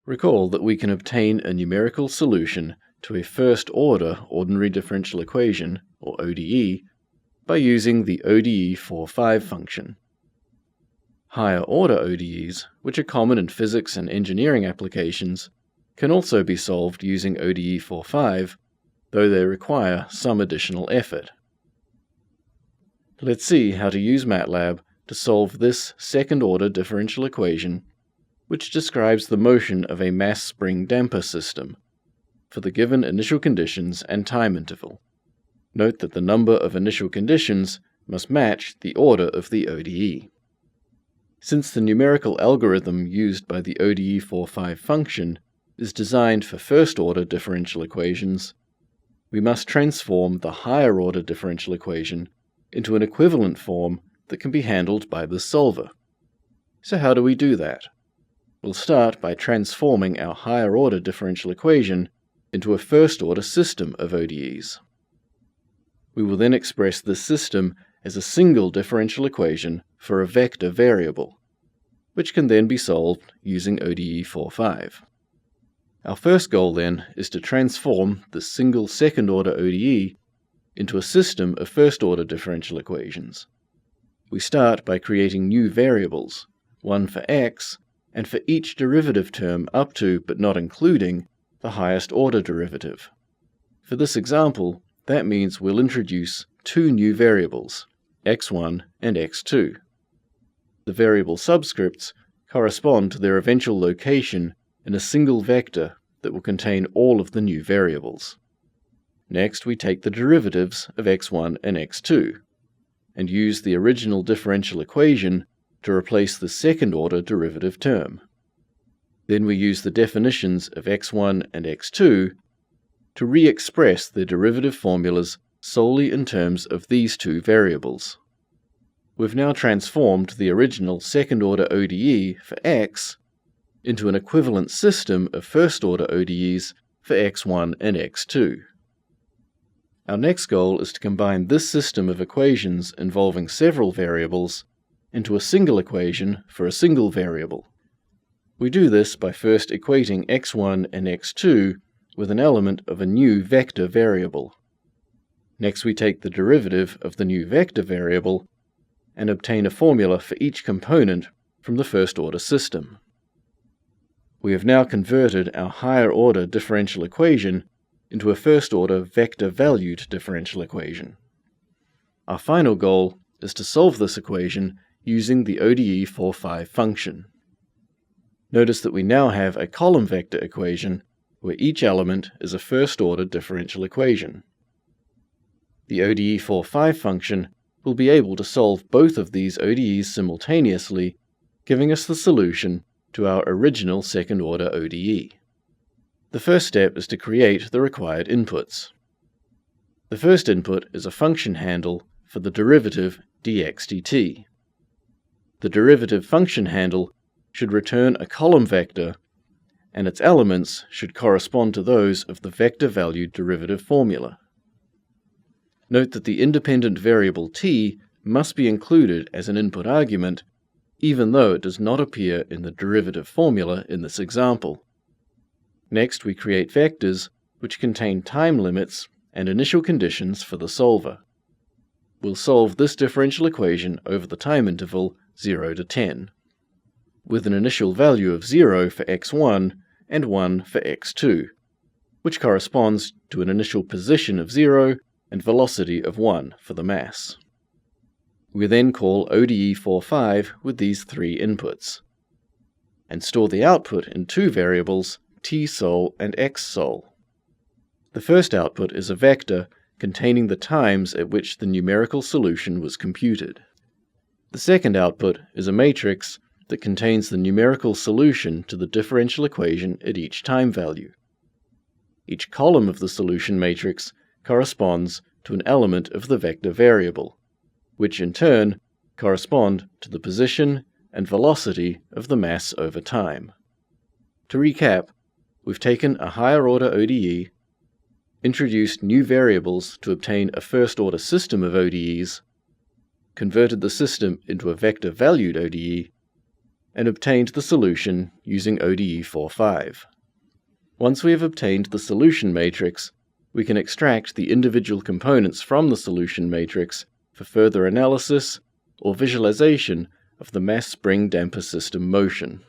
Recall that we can obtain a numerical solution to a first-order ordinary differential equation, or ODE, by using the ODE 4-5 function. Higher-order ODEs, which are common in physics and engineering applications, can also be solved using ODE 4-5, though they require some additional effort. Let's see how to use MATLAB to solve this second-order differential equation, which describes the motion of a mass spring damper system for the given initial conditions and time interval. Note that the number of initial conditions must match the order of the ODE. Since the numerical algorithm used by the ODE 4-5 function is designed for first-order differential equations, we must transform the higher-order differential equation into an equivalent form that can be handled by the solver. So how do we do that? We'll start by transforming our higher-order differential equation into a first-order system of ODEs. We will then express this system as a single differential equation for a vector variable, which can then be solved using ODE 4-5. Our first goal then is to transform the single second-order ODE into a system of first-order differential equations. We start by creating new variables, one for x, and for each derivative term up to, but not including, the highest order derivative. For this example, that means we'll introduce two new variables, x1 and x2. The variable subscripts correspond to their eventual location in a single vector that will contain all of the new variables. Next, we take the derivatives of x1 and x2, and use the original differential equation to replace the second-order derivative term. Then we use the definitions of x1 and x2 to re-express the derivative formulas solely in terms of these two variables. We've now transformed the original second-order ODE for x into an equivalent system of first-order ODEs for x1 and x2. Our next goal is to combine this system of equations involving several variables into a single equation for a single variable. We do this by first equating x1 and x2 with an element of a new vector variable. Next, we take the derivative of the new vector variable and obtain a formula for each component from the first-order system. We have now converted our higher-order differential equation into a first-order vector-valued differential equation. Our final goal is to solve this equation using the ODE 4-5 function. Notice that we now have a column vector equation where each element is a first-order differential equation. The ODE 4-5 function will be able to solve both of these ODEs simultaneously, giving us the solution to our original second-order ODE. The first step is to create the required inputs. The first input is a function handle for the derivative dx dt. The derivative function handle should return a column vector, and its elements should correspond to those of the vector-valued derivative formula. Note that the independent variable t must be included as an input argument, even though it does not appear in the derivative formula in this example. Next, we create vectors which contain time limits and initial conditions for the solver. We'll solve this differential equation over the time interval 0 to 10, with an initial value of 0 for x1 and 1 for x2, which corresponds to an initial position of 0 and velocity of 1 for the mass. We then call ODE 4-5 with these three inputs, and store the output in two variables, t-sol and x-sol. The first output is a vector containing the times at which the numerical solution was computed. The second output is a matrix that contains the numerical solution to the differential equation at each time value. Each column of the solution matrix corresponds to an element of the vector variable, which in turn correspond to the position and velocity of the mass over time. To recap, we've taken a higher-order ODE, introduced new variables to obtain a first-order system of ODEs, converted the system into a vector-valued ODE, and obtained the solution using ODE 4.5. Once we have obtained the solution matrix, we can extract the individual components from the solution matrix for further analysis or visualization of the mass spring damper system motion.